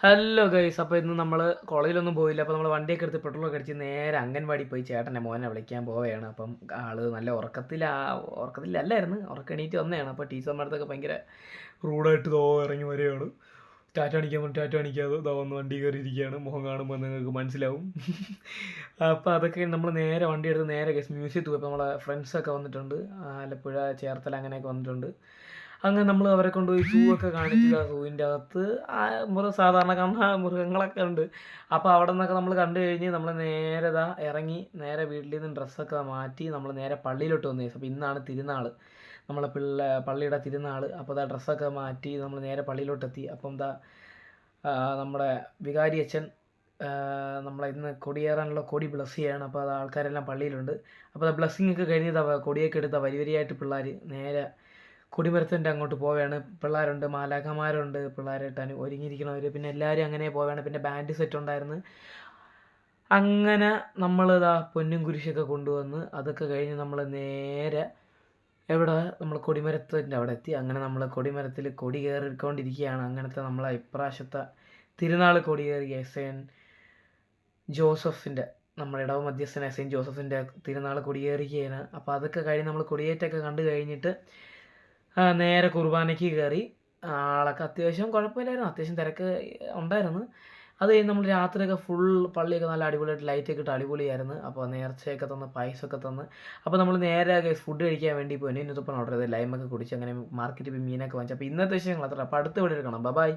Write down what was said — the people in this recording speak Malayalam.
ഹലോ ഗൈസ്, അപ്പോൾ ഇന്ന് നമ്മൾ കോളേജിലൊന്നും പോയില്ല. അപ്പോൾ നമ്മൾ വണ്ടിയൊക്കെ എടുത്ത് പെട്രോളൊക്കെ അടിച്ച് നേരെ അംഗൻവാടി പോയി ചേട്ടൻ്റെ മോനെ വിളിക്കാൻ പോവുകയാണ്. അപ്പം ആള് നല്ല ഉറക്കത്തിലല്ലായിരുന്നു, ഉറക്കം വന്നതാണ്. അപ്പോൾ ടീച്ചർമാരത്തൊക്കെ ഭയങ്കര റൂഡായിട്ട് ഇറങ്ങി വരികയാണ്. ടാറ്റ അടിക്കാൻ വേണ്ടി ടാറ്റ അടിക്കാതെ വന്ന് വണ്ടി കയറിയിരിക്കുകയാണ്. മുഖം കാണുമ്പോൾ നിങ്ങൾക്ക് മനസ്സിലാവും. അപ്പോൾ അതൊക്കെ നമ്മൾ നേരെ വണ്ടി എടുത്ത് നേരെ ഗൈസ് മ്യൂസിയത്തിൽ പോയി. അപ്പോൾ നമ്മളെ ഫ്രണ്ട്സൊക്കെ വന്നിട്ടുണ്ട്, ആലപ്പുഴ ചേർത്തല അങ്ങനെയൊക്കെ വന്നിട്ടുണ്ട്. അങ്ങനെ നമ്മൾ അവരെ കൊണ്ടുപോയി സൂ ഒക്കെ കാണിച്ചു. സൂവിൻ്റെ അകത്ത് സാധാരണ കാണുന്ന മൃഗങ്ങളൊക്കെ ഉണ്ട്. അപ്പോൾ അവിടെ നിന്നൊക്കെ നമ്മൾ കണ്ടു കഴിഞ്ഞ് നമ്മൾ നേരെ ഇറങ്ങി നേരെ വീട്ടിൽ നിന്ന് ഡ്രസ്സൊക്കെ മാറ്റി നമ്മൾ നേരെ പള്ളിയിലോട്ട് വന്നു. അപ്പോൾ ഇന്നാണ് തിരുനാൾ, നമ്മളെ പള്ളിയുടെ തിരുനാൾ. അപ്പോൾ ഡ്രസ്സൊക്കെ മാറ്റി നമ്മൾ നേരെ പള്ളിയിലോട്ടെത്തി. അപ്പം നമ്മുടെ വികാരി അച്ഛൻ നമ്മളെ ഇന്ന് കൊടിയേറാനുള്ള കൊടി ബ്ലസ് ചെയ്യാണ്. അപ്പോൾ ആൾക്കാരെല്ലാം പള്ളിയിലുണ്ട്. അപ്പോൾ ബ്ലസ്സിങ് ഒക്കെ കഴിഞ്ഞ് കൊടിയൊക്കെ എടുത്ത വരിവരിയായിട്ട് പിള്ളേർ നേരെ കൊടിമരത്തിൻ്റെ അങ്ങോട്ട് പോവുകയാണ്. പിള്ളേരുണ്ട്, മാലാഖമാരുണ്ട്, പിള്ളേരായിട്ട് ഒരുങ്ങിയിരിക്കണവർ, പിന്നെ എല്ലാവരും അങ്ങനെ പോവുകയാണ്. പിന്നെ ബാൻഡ് സെറ്റ് ഉണ്ടായിരുന്നു. അങ്ങനെ പൊന്നും കുരിശൊക്കെ കൊണ്ടുവന്ന് അതൊക്കെ കഴിഞ്ഞ് നമ്മൾ നേരെ നമ്മൾ കൊടിമരത്തിൻ്റെ അവിടെ എത്തി. അങ്ങനെ നമ്മൾ കൊടിമരത്തിൽ കൊടി കയറിക്കൊണ്ടിരിക്കുകയാണ്. അങ്ങനത്തെ നമ്മളെ ഇപ്രാവശ്യത്തെ തിരുനാൾ കൊടി കയറി ജോസഫിൻ്റെ, നമ്മുടെ ഇടവ മധ്യസ്ഥനായ സെയിൻറ്റ് ജോസഫിൻ്റെ തിരുനാൾ കൊടിയേറിക്കുകയാണ്. അപ്പോൾ അതൊക്കെ കഴിഞ്ഞ് നമ്മൾ കൊടിയേറ്റൊക്കെ കണ്ടു കഴിഞ്ഞിട്ട് നേരെ കുർബാനയ്ക്ക് കയറി. ആളൊക്കെ അത്യാവശ്യം കുഴപ്പമില്ലായിരുന്നു, അത്യാവശ്യം തിരക്ക് ഉണ്ടായിരുന്നു. അത് കഴിഞ്ഞ് നമ്മൾ രാത്രിയൊക്കെ ഫുൾ പള്ളിയൊക്കെ നല്ല അടിപൊളിയായിട്ട് ലൈറ്റൊക്കെ ഇട്ട് അടിപൊളിയായിരുന്നു. അപ്പോൾ നേർച്ചയൊക്കെ തന്ന് പായസമൊക്കെ തന്ന് അപ്പോൾ നമ്മൾ നേരെ ഫുഡ് കഴിക്കാൻ വേണ്ടി പോയി. ഇന്നത്തെ ഓർഡർ ചെയ്ത് ലൈമൊക്കെ കുടിച്ച് അങ്ങനെ മാർക്കറ്റിൽ പോയി മീനൊക്കെ വാങ്ങിച്ചു. അപ്പോൾ ഇന്നത്തെ വിഷയങ്ങൾ അത്ര. അപ്പോൾ അടുത്ത വീഡിയോയിൽ കാണാം. ബൈ.